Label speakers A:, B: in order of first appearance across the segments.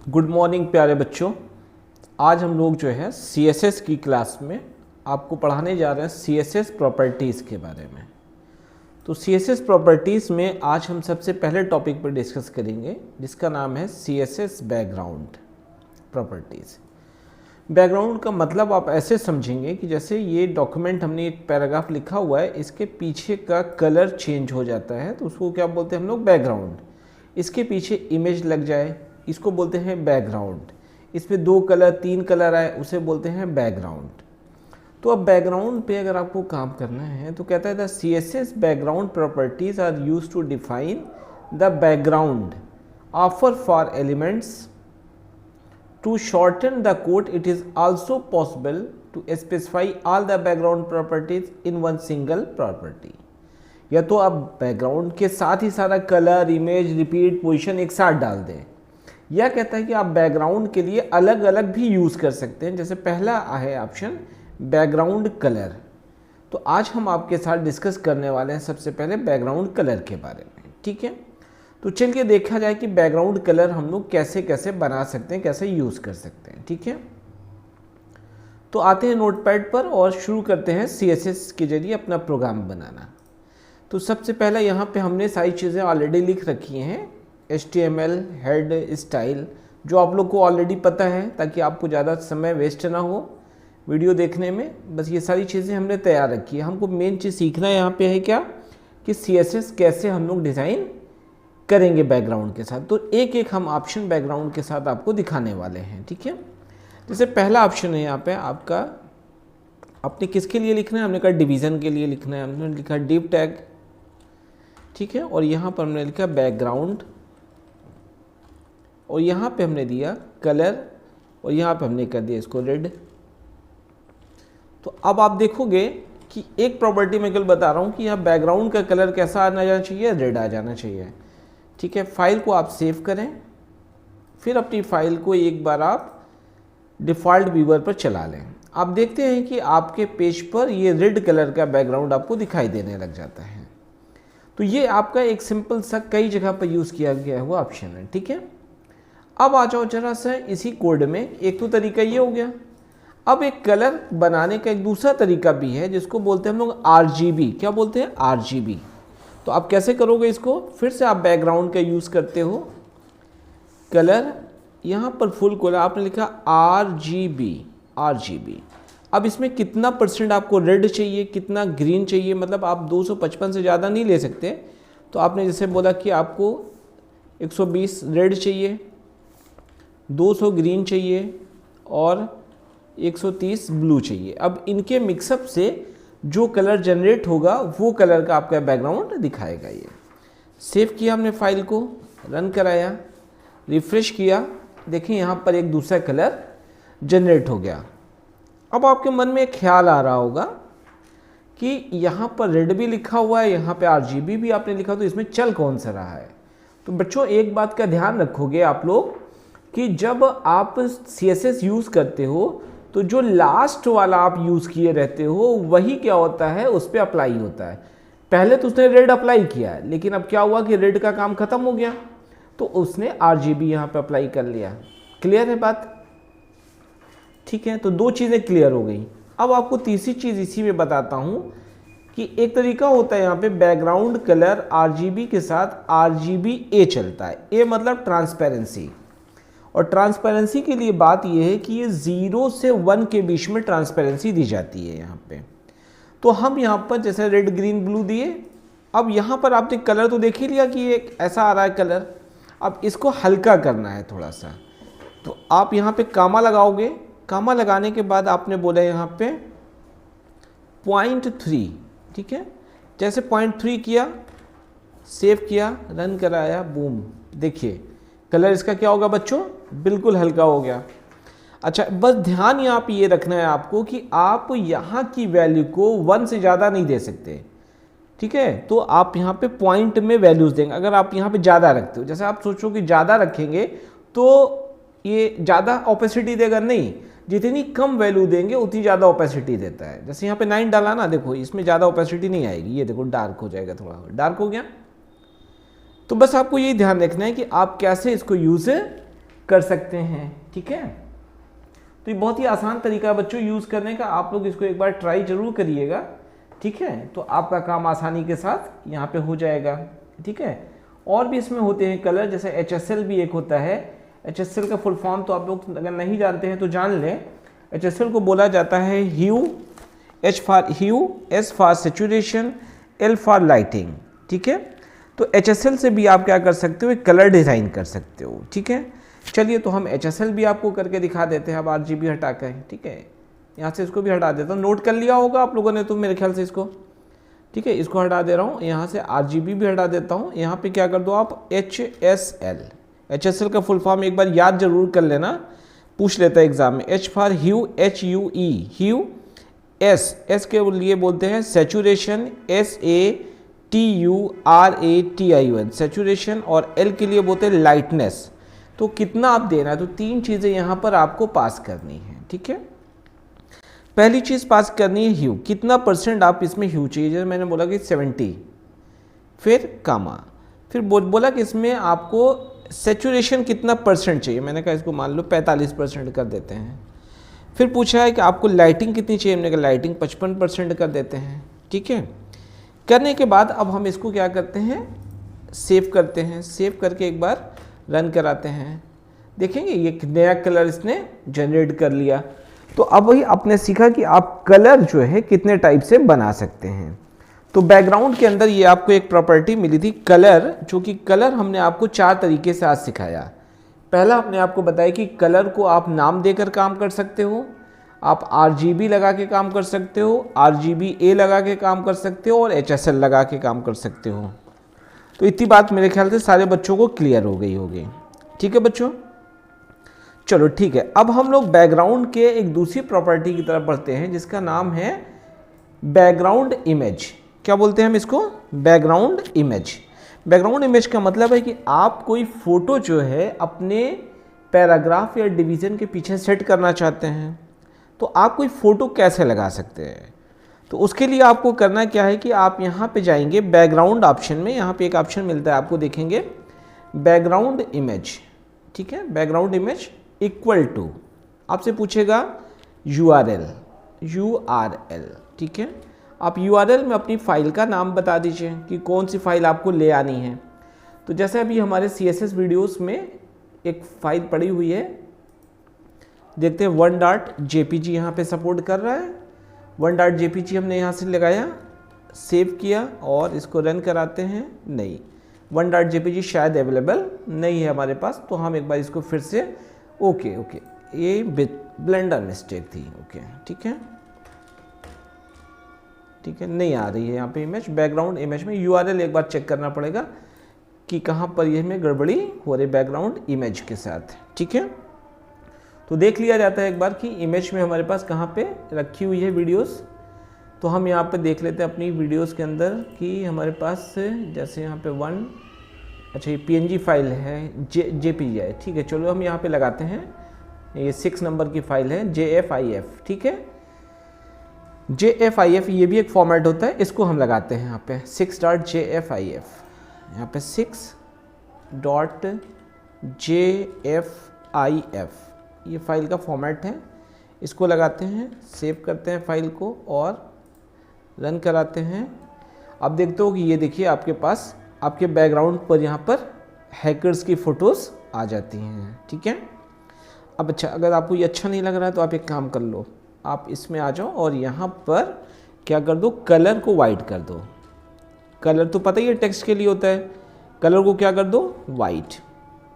A: Good morning प्यारे बच्चों। आज हम लोग जो है CSS की क्लास में आपको पढ़ाने जा रहे हैं CSS प्रॉपर्टीज़ के बारे में। तो CSS प्रॉपर्टीज़ में आज हम सबसे पहले टॉपिक पर डिस्कस करेंगे जिसका नाम है CSS बैकग्राउंड प्रॉपर्टीज़। बैकग्राउंड का मतलब आप ऐसे समझेंगे कि जैसे ये डॉक्यूमेंट हमने एक पैराग्राफ लिखा हुआ है, इसके पीछे का कलर चेंज हो जाता है तो उसको क्या बोलते हैं हम लोग, बैकग्राउंड। इसके पीछे इमेज लग जाए इसको बोलते हैं बैकग्राउंड। इसमें 2 कलर 3 कलर आए उसे बोलते हैं बैकग्राउंड। तो अब बैकग्राउंड पे अगर आपको काम करना है तो कहता है the CSS background properties are used to define the background offer for elements to shorten the code. It is also possible to specify all the background properties in one single property. या तो आप background के साथ ही सारा colour, image, repeat, position एक साथ डाल दें, यह कहता है कि आप बैकग्राउंड के लिए अलग अलग भी यूज़ कर सकते हैं। जैसे पहला है ऑप्शन बैकग्राउंड कलर। तो आज हम आपके साथ डिस्कस करने वाले हैं सबसे पहले बैकग्राउंड कलर के बारे में, ठीक है। तो चलिए देखा जाए कि बैकग्राउंड कलर हम लोग कैसे कैसे बना सकते हैं, कैसे यूज़ कर सकते हैं, ठीक है। तो आते हैं नोटपैड पर और शुरू करते हैं CSS के जरिए अपना प्रोग्राम बनाना। तो सबसे पहले यहाँ पे हमने सारी चीज़ें ऑलरेडी लिख रखी हैं, HTML, हेड, स्टाइल, जो आप लोग को ऑलरेडी पता है ताकि आपको ज़्यादा समय वेस्ट ना हो वीडियो देखने में। बस ये सारी चीज़ें हमने तैयार रखी है। हमको मेन चीज़ सीखना यहाँ पे है क्या कि CSS कैसे हम लोग डिज़ाइन करेंगे बैकग्राउंड के साथ। तो एक एक हम ऑप्शन बैकग्राउंड के साथ आपको दिखाने वाले हैं, ठीक है। जैसे पहला ऑप्शन है यहाँ पे आपका, आपने किसके लिए लिखना है, हमने कहा डिवीज़न के लिए लिखना है। हमने लिखा डिव टैग, ठीक है, और यहाँ पर हमने लिखा बैकग्राउंड, और यहाँ पे हमने दिया कलर, और यहाँ पे हमने कर दिया इसको रेड। तो अब आप देखोगे कि एक प्रॉपर्टी मैं कल बता रहा हूँ कि यहाँ बैकग्राउंड का कलर कैसा आना जाना चाहिए, रेड आ जाना चाहिए, ठीक है। फाइल को आप सेव करें, फिर अपनी फाइल को एक बार आप डिफ़ॉल्ट व्यूअर पर चला लें। आप देखते हैं कि आपके पेज पर ये रेड कलर का बैकग्राउंड आपको दिखाई देने लग जाता है। तो ये आपका एक सिंपल सा कई जगह पर यूज़ किया गया हुआ ऑप्शन है, ठीक है। अब आ जाओ जरा सा इसी कोड में, एक तो तरीका ये हो गया। अब एक कलर बनाने का एक दूसरा तरीका भी है जिसको बोलते हैं हम लोग RGB। क्या बोलते हैं, RGB। तो आप कैसे करोगे इसको, फिर से आप बैकग्राउंड का यूज़ करते हो, कलर, यहाँ पर फुल कलर आपने लिखा RGB। अब इसमें कितना % आपको रेड चाहिए, कितना ग्रीन चाहिए, मतलब आप 255 से ज़्यादा नहीं ले सकते। तो आपने जैसे बोला कि आपको 120 रेड चाहिए, 200 ग्रीन चाहिए और 130 ब्लू चाहिए। अब इनके मिक्सअप से जो कलर जनरेट होगा वो कलर का आपका बैकग्राउंड दिखाएगा। ये सेव किया हमने फाइल को, रन कराया, रिफ्रेश किया, देखिए यहाँ पर एक दूसरा कलर जनरेट हो गया। अब आपके मन में एक ख्याल आ रहा होगा कि यहाँ पर रेड भी लिखा हुआ है, यहाँ पे RGB भी आपने लिखा, तो इसमें चल कौन सा रहा है। तो बच्चों एक बात का ध्यान रखोगे आप लोग कि जब आप CSS यूज़ करते हो तो जो लास्ट वाला आप यूज़ किए रहते हो वही क्या होता है, उस पर अप्लाई होता है। पहले तो उसने रेड अप्लाई किया है, लेकिन अब क्या हुआ कि रेड का काम ख़त्म हो गया तो उसने RGB यहाँ पे अप्लाई कर लिया। क्लियर है बात, ठीक है। तो 2 चीज़ें क्लियर हो गई। अब आपको तीसरी चीज़ इसी में बताता हूँ कि एक तरीका होता है यहाँ पे बैकग्राउंड कलर RGB के साथ RGBA चलता है। A मतलब ट्रांसपेरेंसी, और ट्रांसपेरेंसी के लिए बात यह है कि ये 0 से 1 के बीच में ट्रांसपेरेंसी दी जाती है यहाँ पे। तो हम यहाँ पर जैसे रेड, ग्रीन, ब्लू दिए। अब यहाँ पर आपने कलर तो देख ही लिया कि ये ऐसा आ रहा है कलर। अब इसको हल्का करना है थोड़ा सा, तो आप यहाँ पे कामा लगाओगे। कामा लगाने के बाद आपने बोला यहाँ पे 0.3, ठीक है। जैसे 0.3 किया, सेव किया, रन कराया, बूम, देखिए कलर इसका क्या होगा बच्चों, बिल्कुल हल्का हो गया। अच्छा, बस ध्यान यहाँ पे ये रखना है आपको कि आप यहाँ की वैल्यू को 1 से ज़्यादा नहीं दे सकते, ठीक है। तो आप यहाँ पे पॉइंट में वैल्यूज़ देंगे। अगर आप यहाँ पे ज़्यादा रखते हो, जैसे आप सोचो कि ज़्यादा रखेंगे तो ये ज़्यादा ओपेसिटी देगा, नहीं, जितनी कम वैल्यू देंगे उतनी ज़्यादा ओपेसिटी देता है। जैसे यहाँ पे 9 डाला ना, देखो इसमें ज़्यादा ओपेसिटी नहीं आएगी, ये देखो डार्क हो जाएगा, थोड़ा डार्क हो गया। तो बस आपको यही ध्यान रखना है कि आप कैसे इसको यूज़ कर सकते हैं। ठीक है, तो ये बहुत ही आसान तरीका है बच्चों यूज़ करने का, आप लोग इसको एक बार ट्राई जरूर करिएगा। ठीक है, तो आपका काम आसानी के साथ यहाँ पे हो जाएगा। ठीक है, और भी इसमें होते हैं कलर, जैसे HSL भी एक होता है। HSL का फुल फॉर्म तो आप लोग अगर नहीं जानते हैं तो जान लें। HSL को बोला जाता है hue, H for hue, S for saturation, L for lighting. ठीक है, तो HSL से भी आप क्या कर सकते हो, एक कलर डिज़ाइन कर सकते हो। ठीक है, चलिए तो हम HSL भी आपको करके दिखा देते हैं। अब RGB हटा कर, ठीक है, यहाँ से इसको भी हटा देता हूँ। नोट कर लिया होगा आप लोगों ने तो मेरे ख्याल से इसको। ठीक है, इसको हटा दे रहा हूँ, यहाँ से RGB भी हटा देता हूँ। यहाँ पे क्या कर दो आप HSL, HSL का फुल फॉर्म एक बार याद जरूर कर लेना, पूछ लेता है एग्जाम में। H for hue, HUE hue, S के लिए बोलते हैं सेचुरेशन, SATURATION सेचुरेशन, और L के लिए बोलते हैं लाइटनेस। तो कितना आप देना है, तो 3 चीज़ें यहाँ पर आपको पास करनी है। ठीक है, पहली चीज़ पास करनी है ह्यू, कितना % आप इसमें ह्यू चाहिए, जैसे मैंने बोला कि 70, फिर कामा, फिर बोला कि इसमें आपको सेचुरेशन कितना % चाहिए, मैंने कहा इसको मान लो 45% कर देते हैं। फिर पूछा है कि आपको लाइटिंग कितनी चाहिए, मैंने कहा लाइटिंग 55% कर देते हैं। ठीक है, करने के बाद अब हम इसको क्या करते हैं, सेव करते हैं। सेव करके एक बार रन कराते हैं, देखेंगे ये नया कलर इसने जनरेट कर लिया। तो अब वही आपने सीखा कि आप कलर जो है कितने टाइप से बना सकते हैं। तो बैकग्राउंड के अंदर ये आपको एक प्रॉपर्टी मिली थी कलर, जो कि कलर हमने आपको 4 तरीके से आज सिखाया। पहला हमने आपको बताया कि कलर को आप नाम देकर काम कर सकते हो, आप RGB लगा के काम कर सकते हो, RGBA लगा के काम कर सकते हो, और HSL लगा के काम कर सकते हो। तो इतनी बात मेरे ख्याल से सारे बच्चों को क्लियर हो गई होगी। ठीक है बच्चों, चलो ठीक है, अब हम लोग बैकग्राउंड के एक दूसरी प्रॉपर्टी की तरफ बढ़ते हैं, जिसका नाम है बैकग्राउंड इमेज। क्या बोलते हैं हम इसको, बैकग्राउंड इमेज। बैकग्राउंड इमेज का मतलब है कि आप कोई फोटो जो है अपने पैराग्राफ या डिवीज़न के पीछे सेट करना चाहते हैं, तो आप कोई फ़ोटो कैसे लगा सकते हैं। तो उसके लिए आपको करना क्या है कि आप यहाँ पे जाएंगे बैकग्राउंड ऑप्शन में, यहाँ पे एक ऑप्शन मिलता है आपको, देखेंगे बैकग्राउंड इमेज। ठीक है, बैकग्राउंड इमेज इक्वल टू, आपसे पूछेगा URL। ठीक है, आप URL में अपनी फ़ाइल का नाम बता दीजिए कि कौन सी फ़ाइल आपको ले आनी है। तो जैसे अभी हमारे CSS वीडियोस में एक फ़ाइल पड़ी हुई है, देखते हैं 1.jpg यहाँ पे सपोर्ट कर रहा है। 1.jpg हमने यहाँ से लगाया, सेव किया और इसको रन कराते हैं। नहीं, 1.jpg शायद अवेलेबल नहीं है हमारे पास, तो हम एक बार इसको फिर से ओके, ये ब्लेंडर मिस्टेक थी। ओके, ठीक है, नहीं आ रही है यहाँ पे इमेज। बैकग्राउंड इमेज में URL एक बार चेक करना पड़ेगा कि कहाँ पर ये में गड़बड़ी हो रही बैकग्राउंड इमेज के साथ। ठीक है, तो देख लिया जाता है एक बार कि इमेज में हमारे पास कहाँ पे रखी हुई है वीडियोस। तो हम यहाँ पे देख लेते हैं अपनी वीडियोस के अंदर कि हमारे पास जैसे यहाँ पे 1, अच्छा ये PNG फाइल है, JPG है। ठीक है, चलो हम यहाँ पे लगाते हैं, ये 6 नंबर की फाइल है JFIF। ठीक है, JFIF ये भी एक फॉर्मेट होता है, इसको हम लगाते हैं यहाँ पे 6.jfif, यहाँ पे 6.jfif ये फाइल का फॉर्मेट है। इसको लगाते हैं, सेव करते हैं फाइल को और रन कराते हैं। अब देखते हो कि ये देखिए आपके पास आपके बैकग्राउंड पर यहाँ पर हैकर्स की फ़ोटोज़ आ जाती हैं। ठीक है, अब अच्छा, अगर आपको ये अच्छा नहीं लग रहा है तो आप एक काम कर लो, आप इसमें आ जाओ और यहाँ पर क्या कर दो, कलर को वाइट कर दो। कलर तो पता ही है टेक्स्ट के लिए होता है, कलर को क्या कर दो, वाइट।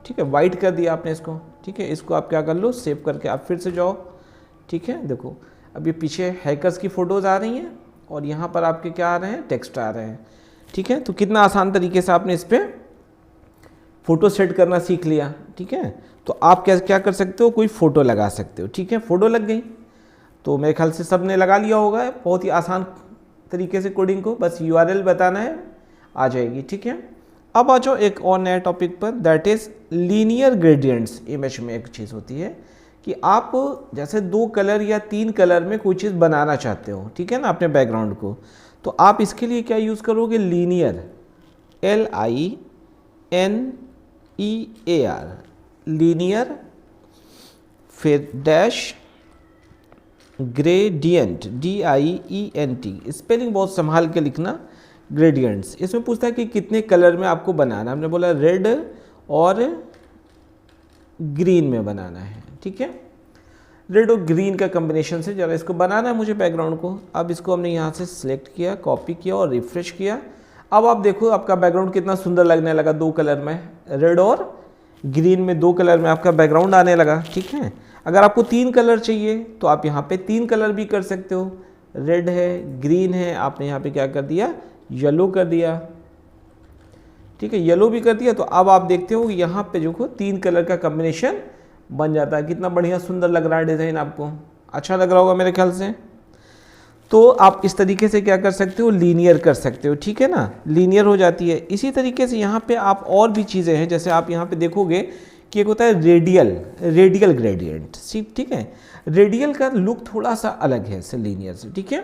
A: ठीक है, वाइट कर दिया आपने इसको। ठीक है, इसको आप क्या कर लो, सेव करके आप फिर से जाओ। ठीक है, देखो अब ये पीछे हैकर्स की फ़ोटोज़ आ रही हैं और यहाँ पर आपके क्या आ रहे हैं, टेक्स्ट आ रहे हैं। ठीक है, तो कितना आसान तरीके से आपने इस पर फ़ोटो सेट करना सीख लिया। ठीक है, तो आप क्या कर सकते हो, कोई फ़ोटो लगा सकते हो। ठीक है, फ़ोटो लग गई, तो मेरे ख्याल से सब ने लगा लिया होगा बहुत ही आसान तरीके से कोडिंग को, बस URL बताना है, आ जाएगी। ठीक है, अब आ जाओ एक और नया टॉपिक पर, that is linear gradients. Image में एक चीज़ होती है कि आप जैसे 2 कलर या 3 कलर में कोई चीज़ बनाना चाहते हो, ठीक है ना, अपने बैकग्राउंड को, तो आप इसके लिए क्या यूज़ करोगे, लीनियर, LINEAR, लीनियर, फिर डैश ग्रेडियंट, DIENT, स्पेलिंग बहुत संभाल के लिखना, ग्रेडियंट्स। इसमें पूछता है कि कितने कलर में आपको बनाना है। हमने बोला रेड और ग्रीन में बनाना है, ठीक है, रेड और ग्रीन का कॉम्बिनेशन से जरा इसको बनाना है मुझे बैकग्राउंड को। अब इसको हमने यहाँ से सिलेक्ट किया, कॉपी किया और रिफ्रेश किया। अब आप देखो आपका बैकग्राउंड कितना सुंदर लगने लगा, 2 कलर में, रेड और ग्रीन में 2 कलर में आपका बैकग्राउंड आने लगा, ठीक है। अगर आपको 3 कलर चाहिए तो आप यहाँ पे 3 कलर भी कर सकते हो, रेड है, ग्रीन है, आपने यहाँ पे क्या कर दिया, येलो कर दिया, ठीक है, येलो भी कर दिया। तो अब आप देखते हो यहाँ पे जो 3 कलर का कॉम्बिनेशन बन जाता है। कितना बढ़िया सुंदर लग रहा है डिज़ाइन, आपको अच्छा लग रहा होगा मेरे ख्याल से। तो आप इस तरीके से क्या कर सकते हो, लीनियर कर सकते हो, ठीक है ना, लीनियर हो जाती है। इसी तरीके से यहाँ पे आप और भी चीज़ें हैं, जैसे आप यहाँ पे देखोगे कि एक होता है रेडियल ग्रेडियंट, ठीक है। रेडियल का लुक थोड़ा सा अलग है इससे लीनियर से, ठीक है।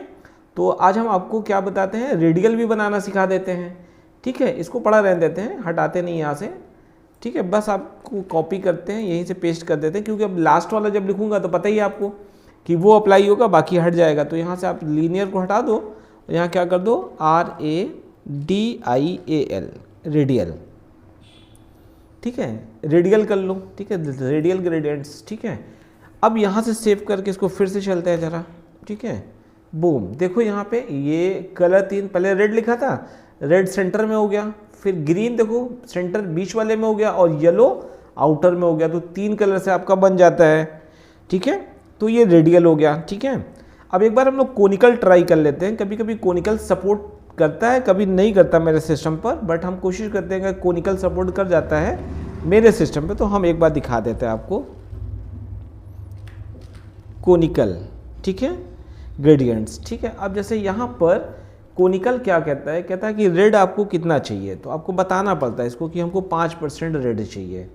A: तो आज हम आपको क्या बताते हैं, रेडियल भी बनाना सिखा देते हैं, ठीक है। इसको पढ़ा रहने देते हैं, हटाते नहीं यहाँ से, ठीक है। बस आपको कॉपी करते हैं, यहीं से पेस्ट कर देते हैं, क्योंकि अब लास्ट वाला जब लिखूंगा तो पता ही है आपको कि वो अप्लाई होगा, बाकी हट जाएगा। तो यहाँ से आप लीनियर को हटा दो, यहाँ क्या कर दो, RADIAL, रेडियल, ठीक है, रेडियल कर लो, ठीक है, रेडियल ग्रेडियंट्स, ठीक है। अब यहाँ से सेव करके इसको फिर से चलते हैं जरा, ठीक है, बूम। देखो यहाँ पे ये कलर 3, पहले रेड लिखा था, रेड सेंटर में हो गया, फिर ग्रीन देखो सेंटर बीच वाले में हो गया, और येलो आउटर में हो गया। तो 3 कलर से आपका बन जाता है, ठीक है। तो ये रेडियल हो गया, ठीक है। अब एक बार हम लोग कोनिकल ट्राई कर लेते हैं। कभी कभी कोनिकल सपोर्ट करता है, कभी नहीं करता मेरे सिस्टम पर, बट हम कोशिश करते हैं कि कोनिकल सपोर्ट कर जाता है मेरे सिस्टम पे, तो हम एक बार दिखा देते हैं आपको कोनिकल, ठीक है, ग्रेडियंट्स, ठीक है। अब जैसे यहाँ पर कोनिकल क्या कहता है, कहता है कि रेड आपको कितना चाहिए, तो आपको बताना पड़ता है इसको कि हमको 5% रेड चाहिए।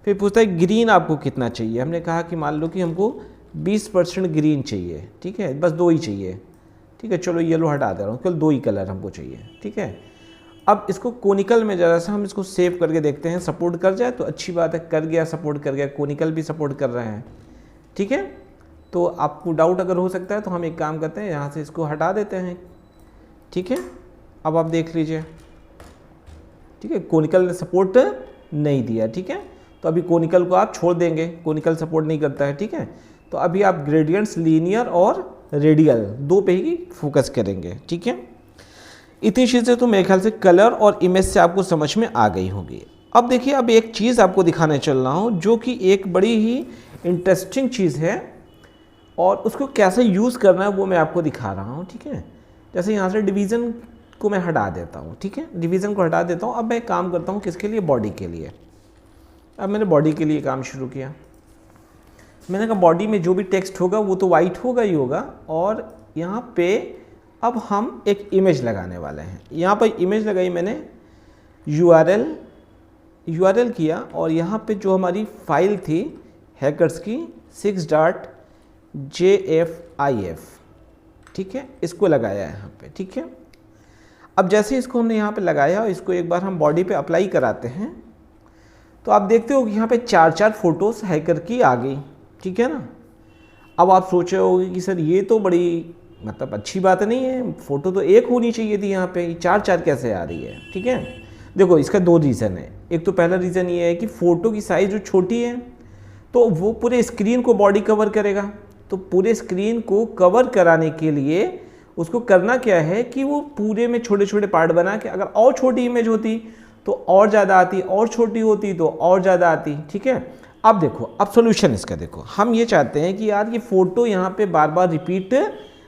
A: फिर पूछता है ग्रीन आपको कितना चाहिए, हमने कहा कि मान लो कि हमको 20% ग्रीन चाहिए, ठीक है, बस 2 ही चाहिए, ठीक है, चलो येलो हटा दे रहा हूँ, केवल 2 ही कलर हमको चाहिए, ठीक है। अब इसको कोनिकल में ज़रा सा हम इसको सेव करके देखते हैं, सपोर्ट कर जाए तो अच्छी बात है, कर गया, सपोर्ट कर गया, कोनिकल भी सपोर्ट कर रहे हैं, ठीक है। तो आपको डाउट अगर हो सकता है तो हम एक काम करते हैं, यहाँ से इसको हटा देते हैं, ठीक है। अब आप देख लीजिए, ठीक है, कोनिकल ने सपोर्ट नहीं दिया, ठीक है। तो अभी कोनिकल को आप छोड़ देंगे, कोनिकल सपोर्ट नहीं करता है, ठीक है। तो अभी आप ग्रेडियंट्स लीनियर और रेडियल 2 पे ही फोकस करेंगे, ठीक है। इतनी चीज़ें तो मेरे ख्याल से कलर और इमेज से आपको समझ में आ गई होगी। अब देखिए, अब एक चीज़ आपको दिखाने चल रहा हूँ जो कि एक बड़ी ही इंटरेस्टिंग चीज़ है, और उसको कैसे यूज़ करना है वो मैं आपको दिखा रहा हूँ, ठीक है। जैसे यहाँ से डिवीज़न को मैं हटा देता हूँ, ठीक है, डिवीज़न को हटा देता हूँ। अब मैं काम करता हूँ किसके लिए, बॉडी के लिए। अब मैंने बॉडी के लिए काम शुरू किया। मैंने कहा बॉडी में जो भी टेक्स्ट होगा वो तो वाइट होगा ही होगा, और यहाँ पे अब हम एक इमेज लगाने वाले हैं। यहाँ पर इमेज लगाई मैंने, URL किया, और यहाँ पे जो हमारी फाइल थी हैकर्स की 6.jfif, ठीक है, इसको लगाया है यहाँ पे, ठीक है। अब जैसे इसको हमने यहाँ पे लगाया, इसको एक बार हम बॉडी पे अप्लाई कराते हैं, तो आप देखते हो कि यहाँ पे 4 फोटोज़ हैकर की आ गई, ठीक है ना। अब आप सोच रहे होगे कि सर ये तो बड़ी मतलब अच्छी बात नहीं है, फ़ोटो तो एक होनी चाहिए थी, यहाँ पे 4 कैसे आ रही है, ठीक है। देखो इसका 2 रीज़न है। एक तो पहला रीज़न ये है कि फ़ोटो की साइज़ जो छोटी है तो वो पूरे स्क्रीन को बॉडी कवर करेगा, तो पूरे स्क्रीन को कवर कराने के लिए उसको करना क्या है कि वो पूरे में छोटे छोटे पार्ट बना के, अगर और छोटी इमेज होती तो और ज़्यादा आती, और छोटी होती तो और ज़्यादा आती, ठीक है। अब देखो, अब सोल्यूशन इसका देखो, हम ये चाहते हैं कि यार ये फ़ोटो यहाँ पे बार बार रिपीट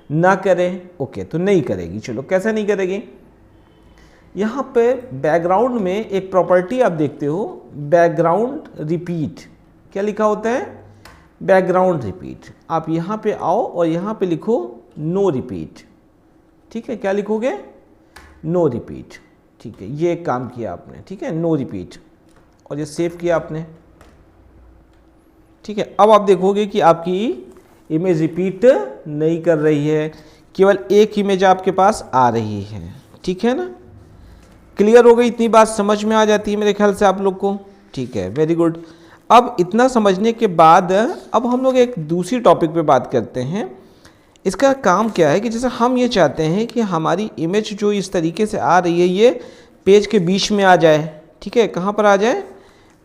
A: ना करें, ओके, तो नहीं करेगी। चलो कैसे नहीं करेगी, यहाँ पे बैकग्राउंड में एक प्रॉपर्टी आप देखते हो, बैकग्राउंड रिपीट, क्या लिखा होता है, बैकग्राउंड रिपीट। आप यहाँ पे आओ और यहाँ पे लिखो नो रिपीट, ठीक है, क्या लिखोगे, नो रिपीट, ठीक है। ये एक काम किया आपने, ठीक है, नो रिपीट, और ये सेव किया आपने, ठीक है। अब आप देखोगे कि आपकी इमेज रिपीट नहीं कर रही है, केवल एक इमेज आपके पास आ रही है, ठीक है ना। क्लियर हो गई, इतनी बात समझ में आ जाती है मेरे ख्याल से आप लोग को, ठीक है, वेरी गुड। अब इतना समझने के बाद अब हम लोग एक दूसरी टॉपिक पे बात करते हैं। इसका काम क्या है कि जैसे हम ये चाहते हैं कि हमारी इमेज जो इस तरीके से आ रही है ये पेज के बीच में आ जाए। ठीक है, कहाँ पर आ जाए?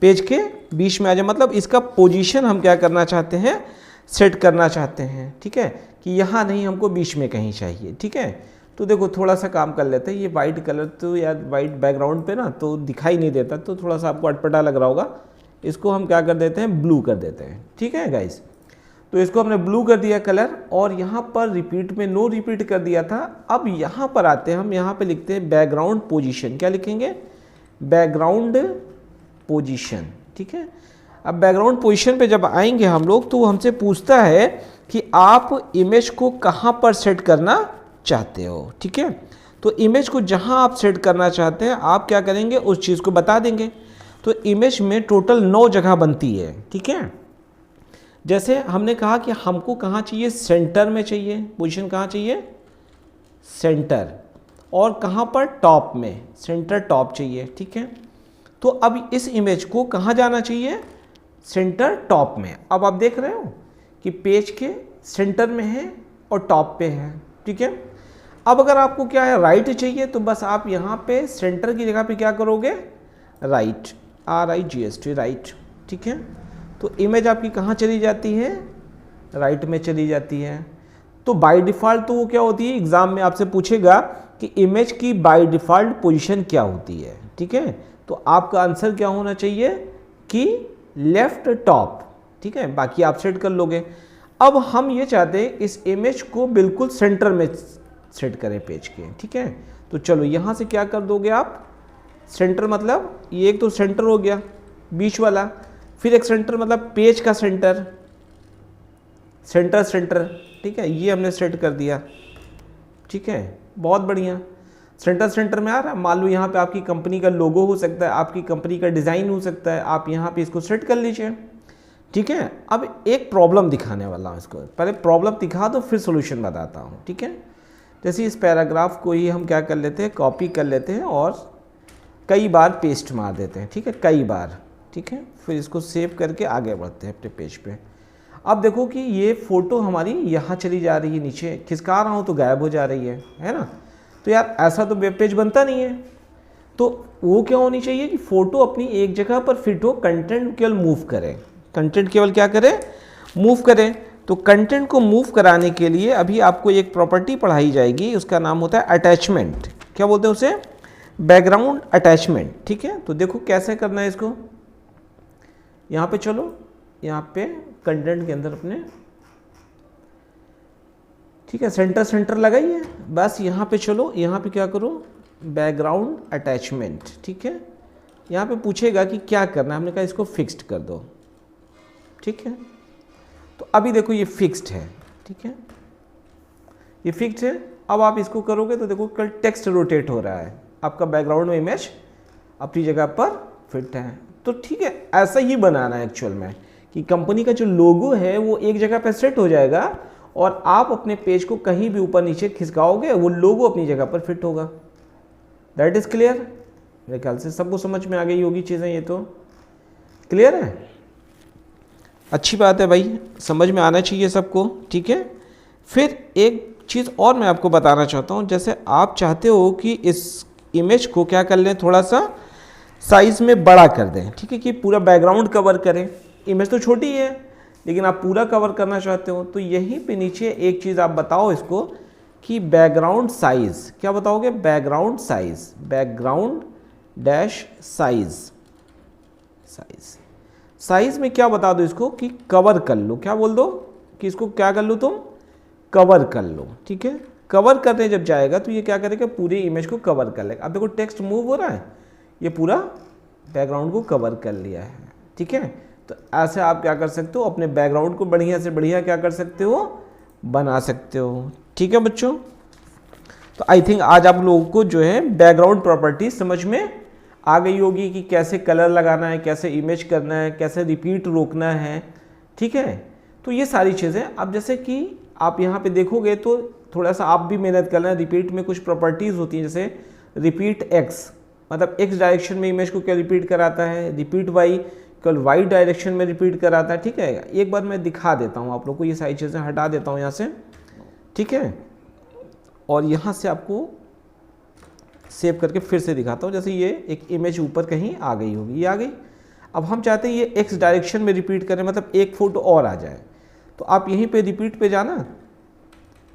A: पेज के बीच में आ जाए, मतलब इसका पोजीशन हम क्या करना चाहते हैं? सेट करना चाहते हैं। ठीक है, कि यहाँ नहीं, हमको बीच में कहीं चाहिए। ठीक है, तो देखो थोड़ा सा काम कर लेते हैं। ये वाइट कलर तो यार वाइट बैकग्राउंड पे ना तो दिखाई नहीं देता, तो थोड़ा सा आपको अटपटा लग रहा होगा। इसको हम क्या कर देते हैं? ब्लू कर देते हैं। ठीक है गाइस, तो इसको हमने ब्लू कर दिया कलर, और यहाँ पर रिपीट में नो रिपीट कर दिया था। अब यहाँ पर आते हैं, हम यहाँ पे लिखते हैं बैकग्राउंड पोजीशन। क्या लिखेंगे? Background position. ठीक है, अब बैकग्राउंड पोजीशन पे जब आएंगे हम लोग तो वो हमसे पूछता है कि आप इमेज को कहाँ पर सेट करना चाहते हो। ठीक है, तो इमेज को जहाँ आप सेट करना चाहते हैं आप क्या करेंगे? उस चीज़ को बता देंगे। तो इमेज में टोटल 9 जगह बनती है। ठीक है, जैसे हमने कहा कि हमको कहाँ चाहिए? सेंटर में चाहिए। पोजीशन कहाँ चाहिए? सेंटर। और कहाँ पर? टॉप में। सेंटर टॉप चाहिए। ठीक है, तो अब इस इमेज को कहाँ जाना चाहिए? सेंटर टॉप में। अब आप देख रहे हो कि पेज के सेंटर में है और टॉप पे है। ठीक है, अब अगर आपको क्या है? राइट चाहिए, तो बस आप यहाँ पे सेंटर की जगह पे क्या करोगे? Right, RIGHT, right. ठीक है, तो इमेज आपकी कहाँ चली जाती है? राइट में चली जाती है। तो बाय डिफ़ॉल्ट तो वो क्या होती है? एग्ज़ाम में आपसे पूछेगा कि इमेज की बाय डिफ़ॉल्ट पोजीशन क्या होती है। ठीक है, तो आपका आंसर क्या होना चाहिए? कि लेफ्ट टॉप। ठीक है, बाकी आप सेट कर लोगे। अब हम ये चाहते हैं इस इमेज को बिल्कुल सेंटर में सेट करें पेज के। ठीक है, तो चलो यहाँ से क्या कर दोगे आप? सेंटर मतलब ये एक तो सेंटर हो गया बीच वाला, फिर एक सेंटर मतलब पेज का सेंटर, सेंटर सेंटर। ठीक है, ये हमने सेट कर दिया। ठीक है, बहुत बढ़िया। सेंटर सेंटर में आ रहा है। मान लो यहाँ पे आपकी कंपनी का लोगो हो सकता है, आपकी कंपनी का डिज़ाइन हो सकता है, आप यहाँ पे इसको सेट कर लीजिए। ठीक है, अब एक प्रॉब्लम दिखाने वाला हूँ इसको। पहले प्रॉब्लम दिखा दो फिर सोल्यूशन बताता हूँ। ठीक है, जैसे इस पैराग्राफ को ही हम क्या कर लेते हैं? कॉपी कर लेते हैं और कई बार पेस्ट मार देते हैं। ठीक है, कई बार। ठीक है, फिर इसको सेव करके आगे बढ़ते हैं अपने पेज पे। अब देखो कि ये फ़ोटो हमारी यहाँ चली जा रही है, नीचे खिसका रहा हूँ तो गायब हो जा रही है ना? तो यार ऐसा तो वेब पेज बनता नहीं है। तो वो क्या होनी चाहिए कि फ़ोटो अपनी एक जगह पर फिट हो, कंटेंट केवल मूव करे। कंटेंट केवल क्या करे? मूव करे। तो कंटेंट को मूव कराने के लिए अभी आपको एक प्रॉपर्टी पढ़ाई जाएगी, उसका नाम होता है अटैचमेंट। क्या बोलते हैं उसे? Background attachment. ठीक है, तो देखो कैसे करना है इसको। यहाँ पे चलो, यहाँ पे कंटेंट के अंदर अपने, ठीक है, सेंटर सेंटर लगाइए। बस यहाँ पे चलो, यहाँ पे क्या करो? Background attachment. ठीक है, यहाँ पे पूछेगा कि क्या करना है। हमने कहा इसको फिक्स्ड कर दो। ठीक है, तो अभी देखो ये फिक्स्ड है। ठीक है, ये फिक्स्ड है। अब आप इसको करोगे तो देखो कल टेक्स्ट रोटेट हो रहा है, आपका बैकग्राउंड में इमेज अपनी जगह पर फिट है। तो ठीक है, ऐसा ही बनाना है एक्चुअल में कि कंपनी का जो लोगो है वो एक जगह पर सेट हो जाएगा और आप अपने पेज को कहीं भी ऊपर नीचे खिसकाओगे वो लोगो अपनी जगह पर फिट होगा। That is clear? मेरे ख्याल से सबको समझ में आ गई होगी चीज़ें। ये तो क्लियर है, अच्छी बात है भाई, समझ में आना चाहिए सबको। ठीक है, फिर एक चीज़ और मैं आपको बताना चाहता हूँ। जैसे आप चाहते हो कि इस इमेज को क्या कर लें, थोड़ा सा साइज़ में बड़ा कर दें। ठीक है, कि पूरा बैकग्राउंड कवर करें। इमेज तो छोटी है लेकिन आप पूरा कवर करना चाहते हो, तो यहीं पे नीचे एक चीज़ आप बताओ इसको कि बैकग्राउंड साइज़। क्या बताओगे? Background size, background dash size. Size में क्या बता दो इसको कि कवर कर लो। क्या बोल दो कि इसको क्या कर लो? तुम कवर कर लो। ठीक है, कवर करने जब जाएगा तो ये क्या करेगा? पूरी इमेज को कवर कर लेगा। अब देखो टेक्स्ट मूव हो रहा है, ये पूरा बैकग्राउंड को कवर कर लिया है। ठीक है, तो ऐसे आप क्या कर सकते हो? अपने बैकग्राउंड को बढ़िया से बढ़िया क्या कर सकते हो? बना सकते हो। ठीक है बच्चों, तो आई थिंक आज आप लोगों को जो है बैकग्राउंड प्रॉपर्टी समझ में आ गई होगी कि कैसे कलर लगाना है, कैसे इमेज करना है, कैसे रिपीट रोकना है। ठीक है, तो ये सारी चीज़ें अब जैसे कि आप यहाँ पे देखोगे तो थोड़ा सा आप भी मेहनत करना है। रिपीट में कुछ प्रॉपर्टीज़ होती हैं, जैसे रिपीट एक्स, मतलब एक्स डायरेक्शन में इमेज को क्या रिपीट कराता है, रिपीट वाई केवल वाई डायरेक्शन में रिपीट कराता है, ठीक है। एक बार मैं दिखा देता हूँ आप लोग को, ये सारी चीज़ें हटा देता हूँ यहाँ से, ठीक है, और यहाँ से आपको सेव करके फिर से दिखाता हूँ। जैसे ये एक इमेज ऊपर कहीं आ गई होगी, ये आ गई। अब हम चाहते हैं ये एक्स डायरेक्शन में रिपीट करें, मतलब एक फुट और आ जाए, तो आप यहीं पे रिपीट पे जाना,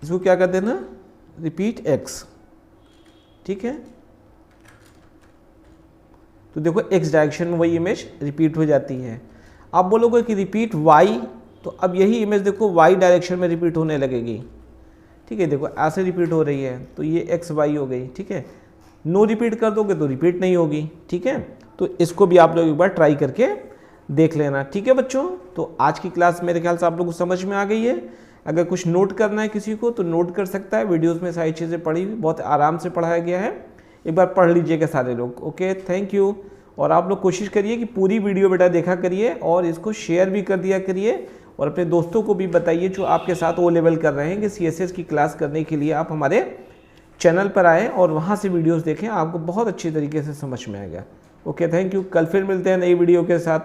A: इसको क्या कर देना, रिपीट एक्स, ठीक है। तो देखो एक्स डायरेक्शन में वही इमेज रिपीट हो जाती है। आप बोलोगे कि रिपीट वाई, तो अब यही इमेज देखो वाई डायरेक्शन में रिपीट होने लगेगी, ठीक है। देखो ऐसे रिपीट हो रही है, तो ये एक्स वाई हो गई, ठीक है। नो रिपीट कर दोगे तो रिपीट नहीं होगी, ठीक है। तो इसको भी आप लोग एक बार ट्राई करके देख लेना, ठीक है बच्चों। तो आज की क्लास मेरे ख्याल से आप लोगों को समझ में आ गई है। अगर कुछ नोट करना है किसी को तो नोट कर सकता है, वीडियोस में सारी चीज़ें पढ़ी हुई, बहुत आराम से पढ़ाया गया है, एक बार पढ़ लीजिएगा सारे लोग। Okay, thank you. और आप लोग कोशिश करिए कि पूरी वीडियो बेटा देखा करिए और इसको शेयर भी कर दिया करिए, और अपने दोस्तों को भी बताइए जो आपके साथ ओ लेवल कर रहे हैं कि CSS की क्लास करने के लिए आप हमारे चैनल पर आए और वहाँ से वीडियोस देखें, आपको बहुत अच्छी तरीके से समझ में आएगा। Okay, thank you. कल फिर मिलते हैं नई वीडियो के साथ।